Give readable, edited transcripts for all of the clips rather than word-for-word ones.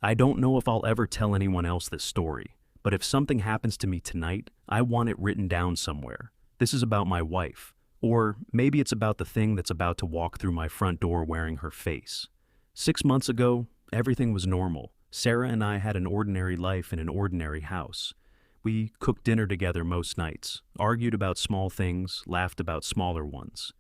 I don't know if I'll ever tell anyone else this story, but if something happens to me tonight, I want it written down somewhere. This is about my wife. Or maybe it's about the thing that's about to walk through my front door wearing her face. 6 months ago, everything was normal. Sarah and I had an ordinary life in an ordinary house. We cooked dinner together most nights, argued about small things, laughed about smaller ones.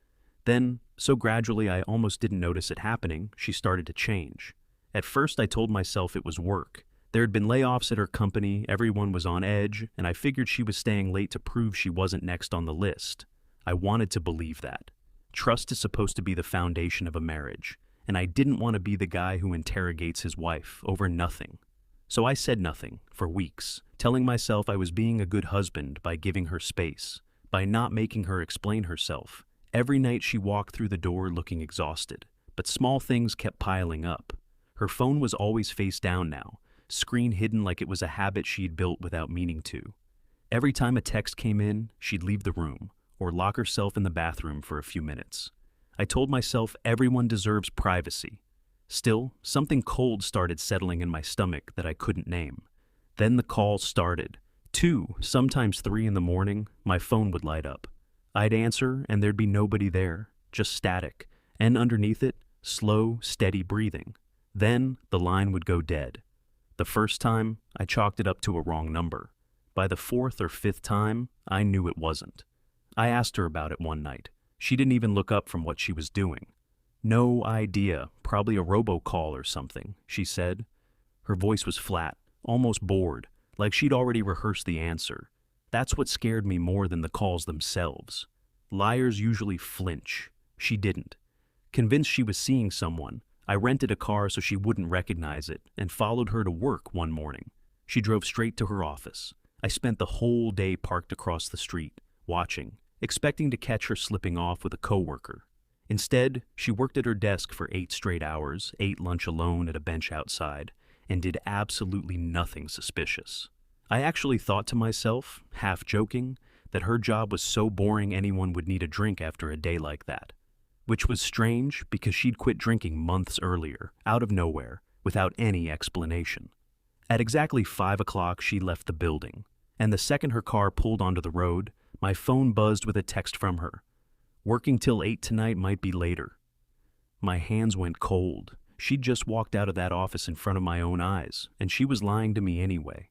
Then, so gradually I almost didn't notice it happening, she started to change. At first I told myself it was work. There had been layoffs at her company, everyone was on edge, and I figured she was staying late to prove she wasn't next on the list. I wanted to believe that. Trust is supposed to be the foundation of a marriage, and I didn't want to be the guy who interrogates his wife over nothing. So I said nothing for weeks, telling myself I was being a good husband by giving her space, by not making her explain herself. Every night she walked through the door looking exhausted, but small things kept piling up. Her phone was always face down now, screen hidden like it was a habit she'd built without meaning to. Every time a text came in, she'd leave the room, or lock herself in the bathroom for a few minutes. I told myself everyone deserves privacy. Still, something cold started settling in my stomach that I couldn't name. Then the calls started. 2, sometimes 3 in the morning, my phone would light up. I'd answer and there'd be nobody there, just static, and underneath it, slow, steady breathing. Then the line would go dead. The first time, I chalked it up to a wrong number. By the 4th or 5th time, I knew it wasn't. I asked her about it one night. She didn't even look up from what she was doing. No idea, probably a robocall or something, she said. Her voice was flat, almost bored, like she'd already rehearsed the answer. That's what scared me more than the calls themselves. Liars usually flinch. She didn't. Convinced she was seeing someone, I rented a car so she wouldn't recognize it and followed her to work one morning. She drove straight to her office. I spent the whole day parked across the street, watching, expecting to catch her slipping off with a coworker. Instead, she worked at her desk for 8 straight hours, ate lunch alone at a bench outside, and did absolutely nothing suspicious. I actually thought to myself, half joking, that her job was so boring anyone would need a drink after a day like that. Which was strange because she'd quit drinking months earlier, out of nowhere, without any explanation. At exactly 5 o'clock, she left the building, and the second her car pulled onto the road, my phone buzzed with a text from her. Working till 8 tonight might be later. My hands went cold. She'd just walked out of that office in front of my own eyes, and she was lying to me anyway.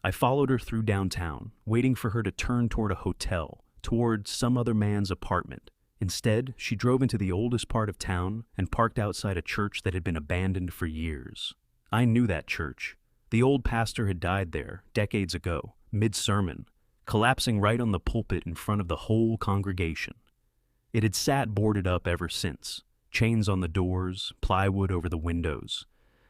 I followed her through downtown, waiting for her to turn toward a hotel, toward some other man's apartment. Instead, she drove into the oldest part of town and parked outside a church that had been abandoned for years. I knew that church. The old pastor had died there, decades ago, mid-sermon, collapsing right on the pulpit in front of the whole congregation. It had sat boarded up ever since, chains on the doors, plywood over the windows.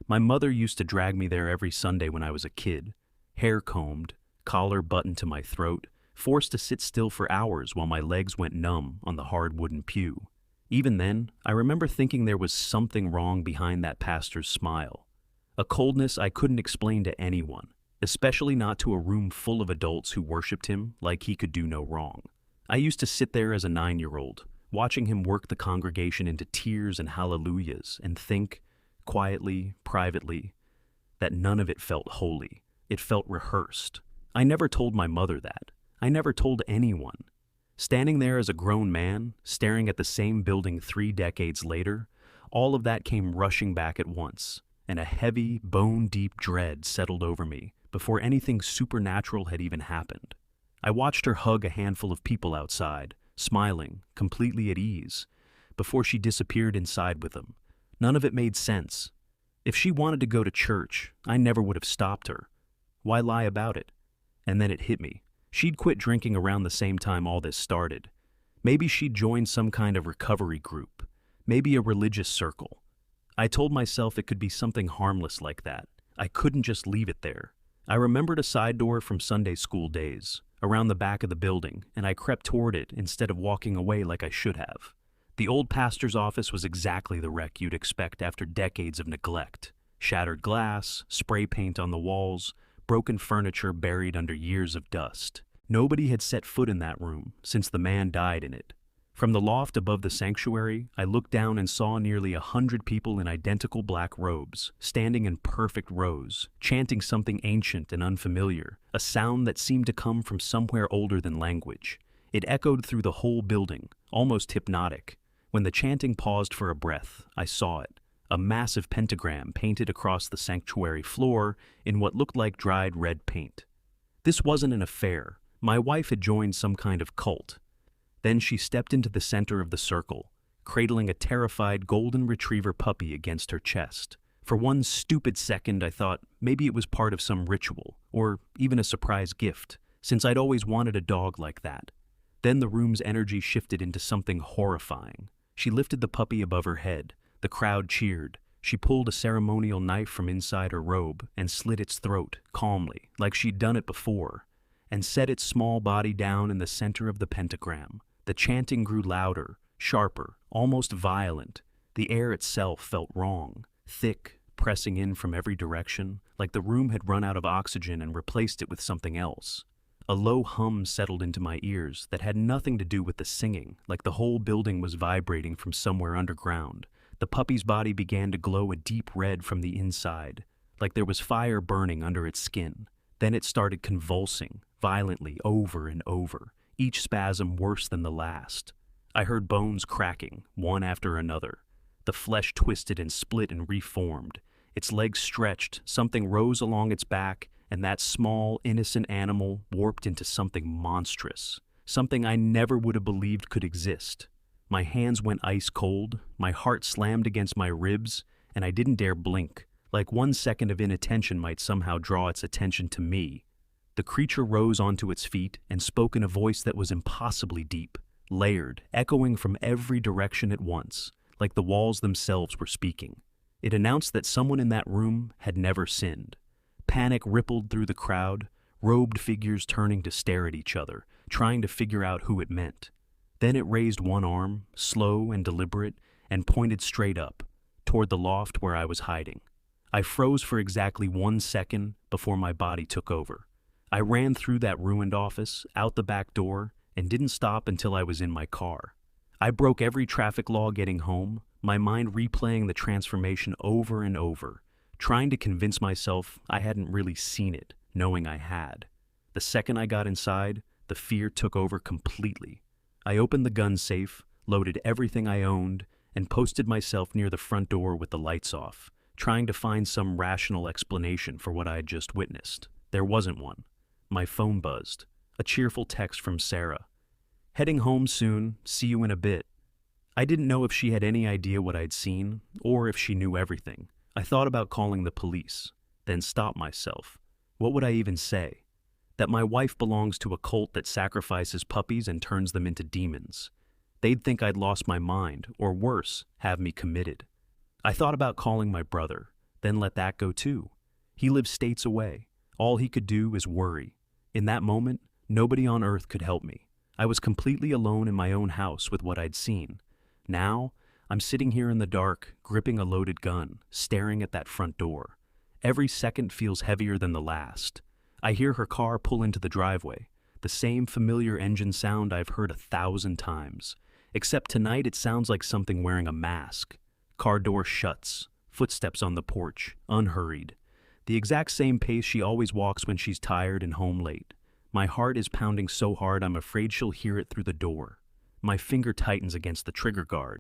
My mother used to drag me there every Sunday when I was a kid, hair combed, collar buttoned to my throat, forced to sit still for hours while my legs went numb on the hard wooden pew. Even then, I remember thinking there was something wrong behind that pastor's smile. A coldness I couldn't explain to anyone, especially not to a room full of adults who worshipped him like he could do no wrong. I used to sit there as a 9-year-old, watching him work the congregation into tears and hallelujahs, and think, quietly, privately, that none of it felt holy. It felt rehearsed. I never told my mother that. I never told anyone. Standing there as a grown man, staring at the same building 3 decades later, all of that came rushing back at once, and a heavy, bone-deep dread settled over me before anything supernatural had even happened. I watched her hug a handful of people outside, smiling, completely at ease, before she disappeared inside with them. None of it made sense. If she wanted to go to church, I never would have stopped her. Why lie about it? And then it hit me. She'd quit drinking around the same time all this started. Maybe she'd joined some kind of recovery group, maybe a religious circle. I told myself it could be something harmless like that. I couldn't just leave it there. I remembered a side door from Sunday school days, around the back of the building, and I crept toward it instead of walking away like I should have. The old pastor's office was exactly the wreck you'd expect after decades of neglect. Shattered glass, spray paint on the walls, broken furniture buried under years of dust. Nobody had set foot in that room since the man died in it. From the loft above the sanctuary, I looked down and saw nearly 100 people in identical black robes, standing in perfect rows, chanting something ancient and unfamiliar, a sound that seemed to come from somewhere older than language. It echoed through the whole building, almost hypnotic. When the chanting paused for a breath, I saw it. A massive pentagram painted across the sanctuary floor in what looked like dried red paint. This wasn't an affair. My wife had joined some kind of cult. Then she stepped into the center of the circle, cradling a terrified golden retriever puppy against her chest. For one stupid second, I thought maybe it was part of some ritual, or even a surprise gift, since I'd always wanted a dog like that. Then the room's energy shifted into something horrifying. She lifted the puppy above her head. The crowd cheered. She pulled a ceremonial knife from inside her robe and slit its throat, calmly, like she'd done it before, and set its small body down in the center of the pentagram. The chanting grew louder, sharper, almost violent. The air itself felt wrong, thick, pressing in from every direction, like the room had run out of oxygen and replaced it with something else. A low hum settled into my ears that had nothing to do with the singing, like the whole building was vibrating from somewhere underground. The puppy's body began to glow a deep red from the inside, like there was fire burning under its skin. Then it started convulsing, violently, over and over, each spasm worse than the last. I heard bones cracking, one after another. The flesh twisted and split and reformed. Its legs stretched, something rose along its back, and that small, innocent animal warped into something monstrous, something I never would have believed could exist. My hands went ice cold, my heart slammed against my ribs, and I didn't dare blink, like 1 second of inattention might somehow draw its attention to me. The creature rose onto its feet and spoke in a voice that was impossibly deep, layered, echoing from every direction at once, like the walls themselves were speaking. It announced that someone in that room had never sinned. Panic rippled through the crowd, robed figures turning to stare at each other, trying to figure out who it meant. Then it raised one arm, slow and deliberate, and pointed straight up, toward the loft where I was hiding. I froze for exactly 1 second before my body took over. I ran through that ruined office, out the back door, and didn't stop until I was in my car. I broke every traffic law getting home, my mind replaying the transformation over and over, trying to convince myself I hadn't really seen it, knowing I had. The second I got inside, the fear took over completely. I opened the gun safe, loaded everything I owned, and posted myself near the front door with the lights off, trying to find some rational explanation for what I had just witnessed. There wasn't one. My phone buzzed. A cheerful text from Sarah. "Heading home soon, see you in a bit." I didn't know if she had any idea what I'd seen, or if she knew everything. I thought about calling the police, then stopped myself. What would I even say? That my wife belongs to a cult that sacrifices puppies and turns them into demons. They'd think I'd lost my mind, or worse, have me committed. I thought about calling my brother, then let that go too. He lives states away. All he could do is worry. In that moment, nobody on earth could help me. I was completely alone in my own house with what I'd seen. Now, I'm sitting here in the dark, gripping a loaded gun, staring at that front door. Every second feels heavier than the last. I hear her car pull into the driveway, the same familiar engine sound I've heard 1,000 times. Except tonight it sounds like something wearing a mask. Car door shuts, footsteps on the porch, unhurried. The exact same pace she always walks when she's tired and home late. My heart is pounding so hard I'm afraid she'll hear it through the door. My finger tightens against the trigger guard.